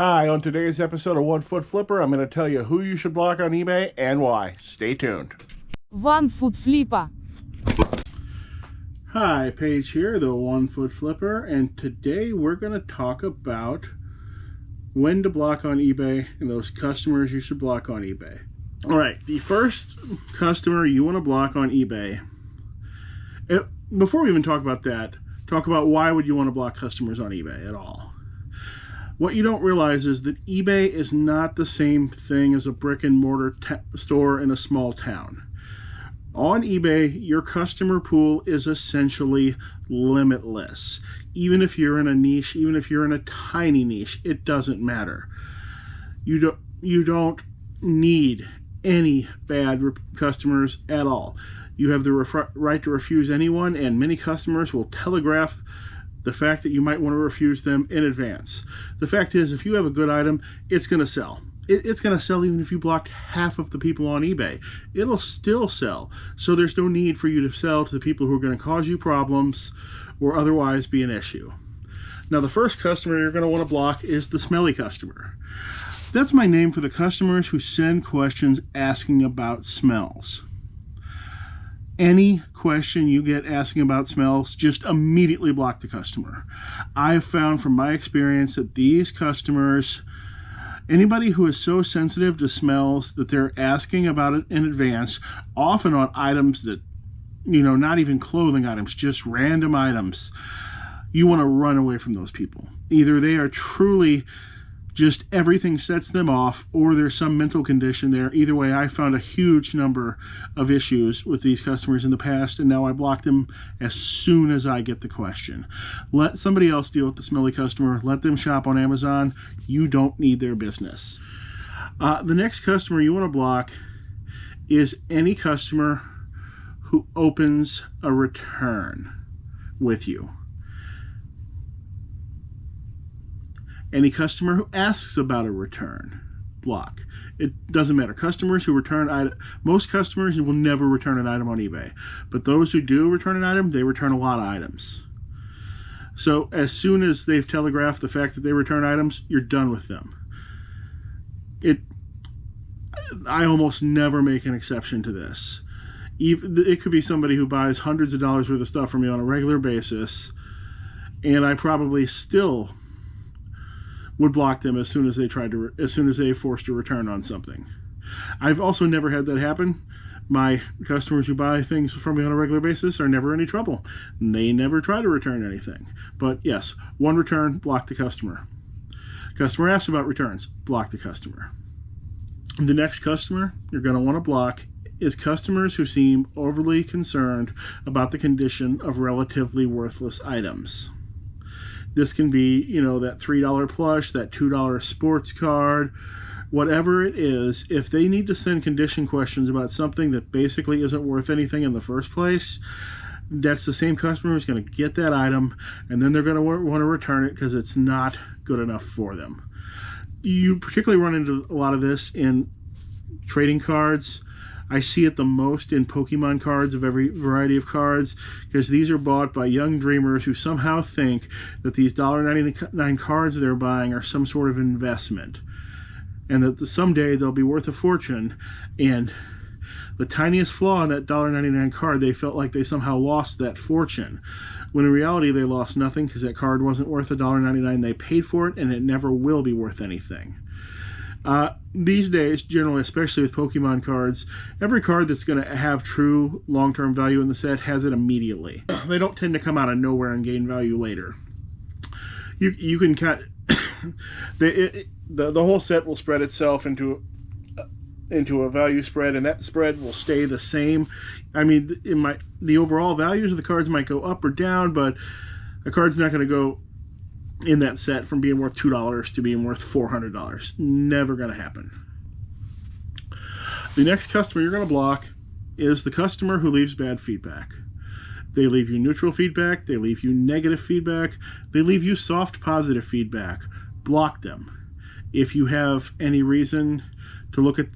Hi, on today's episode of One Foot Flipper, I'm going to tell you who you should block on eBay and why. Stay tuned. One foot flipper. Hi, Paige here, the One Foot Flipper, and today we're going to talk about when to block on eBay and those customers you should block on eBay. All right, the first customer you want to block on eBay. Before we even talk about that, talk about why would you want to block customers on eBay at all. What you don't realize is that eBay is not the same thing as a brick and mortar store in a small town. On eBay, your customer pool is essentially limitless. Even if you're in a niche, even if you're in a tiny niche, it doesn't matter. You don't need any bad customers at all. You have the right to refuse anyone, and many customers will telegraph the fact that you might want to refuse them in advance. The fact is, if you have a good item, it's going to sell. It's going to sell even if you blocked half of the people on eBay. It'll still sell. So there's no need for you to sell to the people who are going to cause you problems or otherwise be an issue. Now, the first customer you're going to want to block is the smelly customer. That's my name for the customers who send questions asking about smells. Any question you get asking about smells, just immediately block the customer. I've found from my experience that these customers, anybody who is so sensitive to smells that they're asking about it in advance, often on items that, not even clothing items, just random items, you want to run away from those people. Either they are truly just everything sets them off, or there's some mental condition there. Either way, I found a huge number of issues with these customers in the past, and now I block them as soon as I get the question. Let somebody else deal with the smelly customer. Let them shop on Amazon. You don't need their business. The next customer you want to block is any customer who opens a return with you. Any customer who asks about a return, block. It doesn't matter. Customers who return most customers will never return an item on eBay. But those who do return an item, they return a lot of items. So as soon as they've telegraphed the fact that they return items, you're done with them. I almost never make an exception to this. It could be somebody who buys hundreds of dollars worth of stuff from me on a regular basis, and I probably still would block them as soon as they forced a return on something. I've also never had that happen. My customers who buy things from me on a regular basis are never in any trouble. They never try to return anything. But yes, one return, block the customer. Customer asks about returns, block the customer. The next customer you're going to want to block is customers who seem overly concerned about the condition of relatively worthless items. This can be, that $3 plush, that $2 sports card, whatever it is. If they need to send condition questions about something that basically isn't worth anything in the first place, that's the same customer who's going to get that item, and then they're going to want to return it because it's not good enough for them. You particularly run into a lot of this in trading cards. I see it the most in Pokemon cards of every variety of cards, because these are bought by young dreamers who somehow think that these $1.99 cards they're buying are some sort of investment, and that someday they'll be worth a fortune. And the tiniest flaw in that $1.99 card, they felt like they somehow lost that fortune, when in reality they lost nothing, because that card wasn't worth $1.99. They paid for it, and it never will be worth anything. These days, generally, especially with Pokemon cards, every card that's going to have true long-term value in the set has it immediately. They don't tend to come out of nowhere and gain value later. You can cut the whole set will spread itself into a value spread, and that spread will stay the same. I mean, the overall values of the cards might go up or down, but a card's not going to go in that set from being worth $2 to being worth $400. Never going to happen. The next customer you're going to block is the customer who leaves bad feedback. They leave you neutral feedback, they leave you negative feedback, they leave you soft positive feedback. Block them. If you have any reason to look at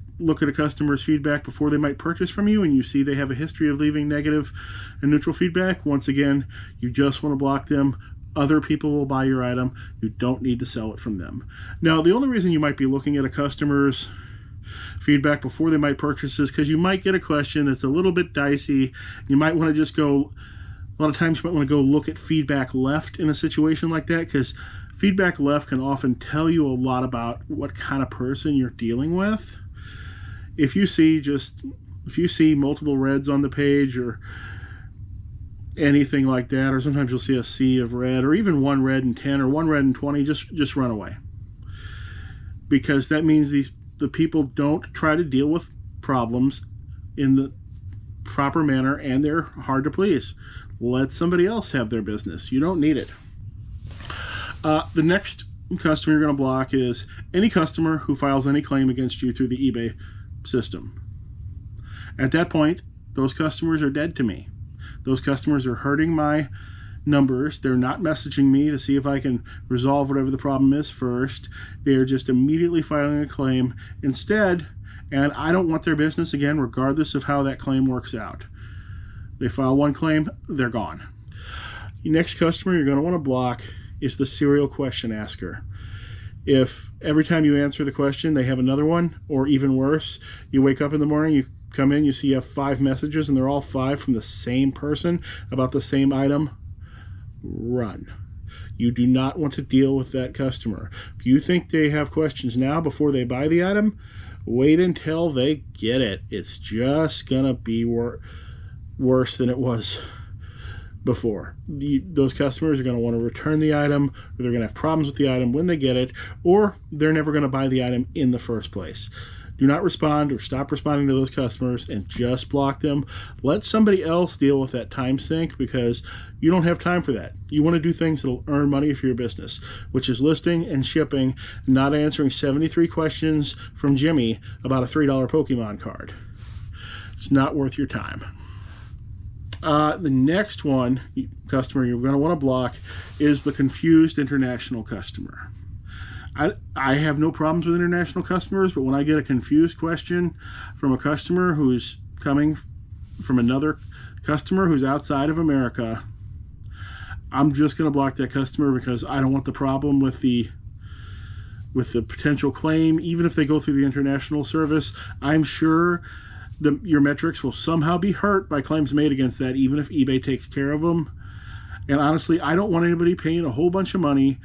a customer's feedback before they might purchase from you, and you see they have a history of leaving negative and neutral feedback, once again, you just want to block them. Other people will buy your item. You don't need to sell it from them. Now, the only reason you might be looking at a customer's feedback before they might purchase is because you might get a question that's a little bit dicey. You might want to just go, a lot of times you might want to go look at feedback left in a situation like that, because feedback left can often tell you a lot about what kind of person you're dealing with. If you see multiple reds on the page or anything like that, or sometimes you'll see a sea of red, or even one red and 10 or one red and 20, just run away. Because that means the people don't try to deal with problems in the proper manner, and they're hard to please. Let somebody else have their business. You don't need it. The next customer you're going to block is any customer who files any claim against you through the eBay system. At that point, those customers are dead to me. Those customers are hurting my numbers. They're not messaging me to see if I can resolve whatever the problem is first. They're just immediately filing a claim instead, and I don't want their business again, regardless of how that claim works out. They file one claim, they're gone. The next customer you're going to want to block is the serial question asker. If every time you answer the question they have another one, or even worse, you wake up in the morning, you come in, you see you have 5 messages and they're all 5 from the same person about the same item, run. You do not want to deal with that customer. If you think they have questions now before they buy the item, wait until they get it. It's just gonna be worse than it was before. Those customers are going to want to return the item, or they're going to have problems with the item when they get it, or they're never going to buy the item in the first place. Do not respond or stop responding to those customers and just block them. Let somebody else deal with that time sink, because you don't have time for that. You want to do things that will earn money for your business, which is listing and shipping, not answering 73 questions from Jimmy about a $3 Pokemon card. It's not worth your time. The next customer you're going to want to block is the confused international customer. I have no problems with international customers, but when I get a confused question from a customer who's coming from another customer who's outside of America, I'm just going to block that customer, because I don't want the problem with the potential claim. Even if they go through the international service, I'm sure your metrics will somehow be hurt by claims made against that, even if eBay takes care of them. And honestly, I don't want anybody paying a whole bunch of money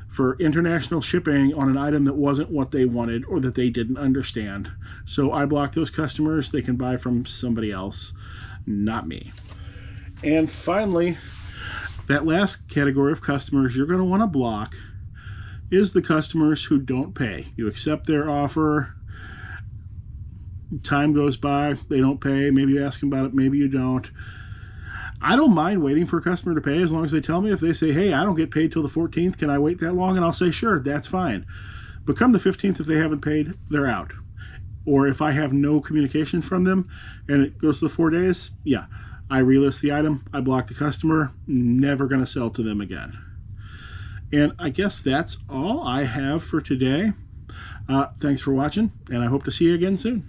for international shipping on an item that wasn't what they wanted or that they didn't understand. So I block those customers. They can buy from somebody else, not me. And finally, that last category of customers you're going to want to block is the customers who don't pay. You accept their offer, time goes by, they don't pay, maybe you ask them about it, maybe you don't. I don't mind waiting for a customer to pay, as long as they tell me. If they say, hey, I don't get paid till the 14th, can I wait that long? And I'll say, sure, that's fine. But come the 15th, if they haven't paid, they're out. Or if I have no communication from them and it goes to the 4 days, yeah, I relist the item, I block the customer, never going to sell to them again. And I guess that's all I have for today. Thanks for watching, and I hope to see you again soon.